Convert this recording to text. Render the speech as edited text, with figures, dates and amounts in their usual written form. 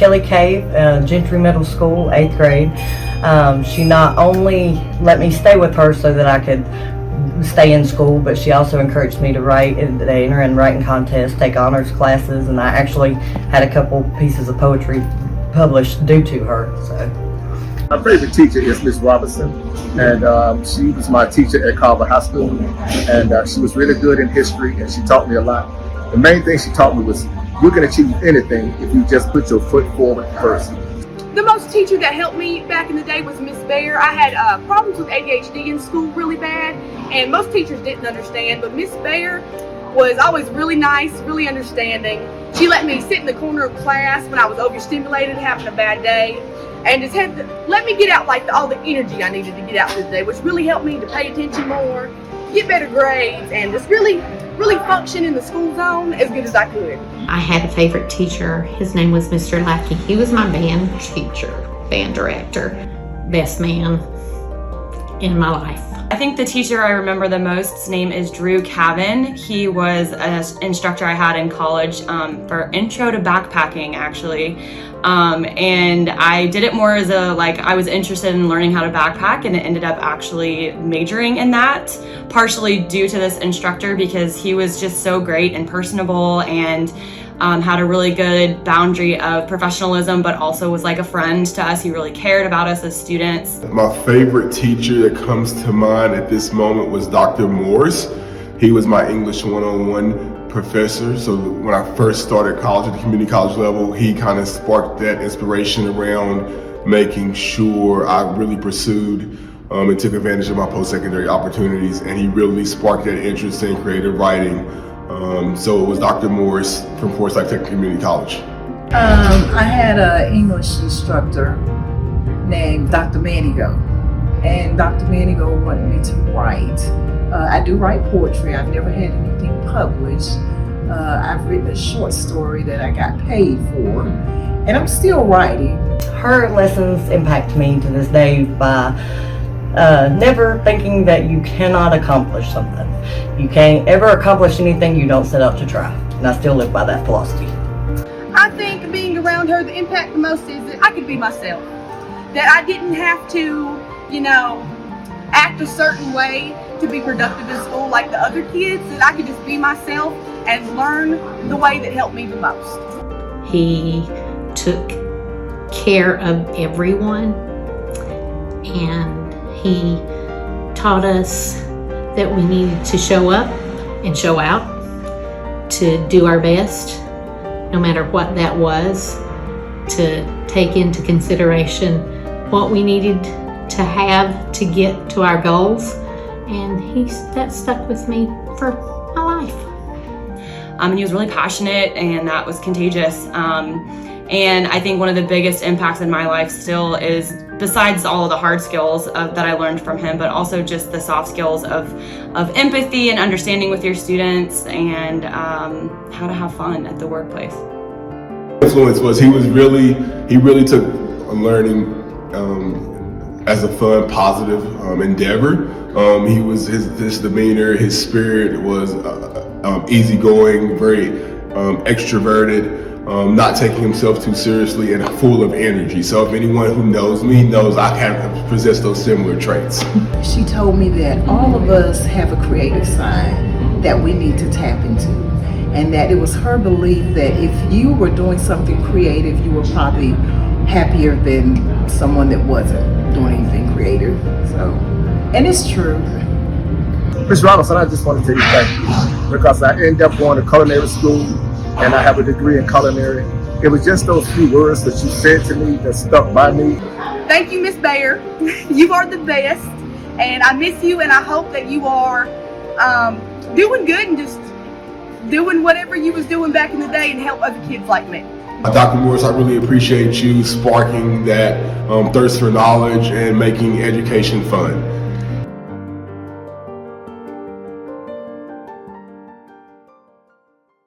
Kelly Cave, Gentry Middle School, 8th grade. She not only let me stay with her so that I could stay in school, but she also encouraged me to write. They enter in writing contests, take honors classes, and I actually had a couple pieces of poetry published due to her. So. My favorite teacher is Miss Robinson, and she was my teacher at Carver High School, and she was really good in history, and she taught me a lot. The main thing she taught me was you can achieve anything if you just put your foot forward first. The most teacher that helped me back in the day was Miss Bear. I had problems with ADHD in school really bad, and most teachers didn't understand, but Miss Bear was always really nice, really understanding. She let me sit in the corner of class when I was overstimulated, having a bad day, and just let me get out all the energy I needed to get out for the day, which really helped me to pay attention more, get better grades, and just really function in the school zone as good as I could. I had a favorite teacher. His name was Mr. Lackey. He was my band teacher, band director, best man in my life. I think the teacher I remember the most, his name is Drew Cavan. He was an instructor I had in college for intro to backpacking, actually. And I did it more as I was interested in learning how to backpack, and it ended up actually majoring in that, partially due to this instructor because he was just so great and personable and had a really good boundary of professionalism, but also was like a friend to us. He really cared about us as students. My favorite teacher that comes to mind at this moment was Dr. Morris. He was my English 101 professor. So when I first started college at the community college level, he kind of sparked that inspiration around making sure I really pursued and took advantage of my post-secondary opportunities. And he really sparked that interest in creative writing. So it was Dr. Morris from Forsyth Tech Community College. I had an English instructor named Dr. Manigo, and Dr. Manigo wanted me to write. I do write poetry. I've never had anything published. I've written a short story that I got paid for, and I'm still writing. Her lessons impact me to this day by never thinking that you cannot accomplish something. You can't ever accomplish anything you don't set out to try. And I still live by that philosophy. I think being around her, the impact the most is that I could be myself. That I didn't have to, act a certain way to be productive in school like the other kids. That I could just be myself and learn the way that helped me the most. He took care of everyone, and he taught us that we needed to show up and show out, to do our best, no matter what that was, to take into consideration what we needed to have to get to our goals, and that stuck with me for my life. He was really passionate, and that was contagious. And I think one of the biggest impacts in my life still is, besides all of the hard skills that I learned from him, but also just the soft skills of empathy and understanding with your students, and how to have fun at the workplace. Influence was he really took learning as a fun, positive endeavor. His demeanor, his spirit was easygoing, very extroverted. Not taking himself too seriously, and full of energy. So if anyone who knows me knows I kind of possess those similar traits. She told me that all of us have a creative side that we need to tap into, and that it was her belief that if you were doing something creative, you were probably happier than someone that wasn't doing anything creative. So, and it's true. Ms. Robinson, I just want to tell you thank you, because I ended up going to culinary school, and I have a degree in culinary. It was just those few words that you said to me that stuck by me. Thank you, Miss Bear. You are the best, and I miss you, and I hope that you are doing good and just doing whatever you was doing back in the day and help other kids like me. Dr. Morris, I really appreciate you sparking that thirst for knowledge and making education fun.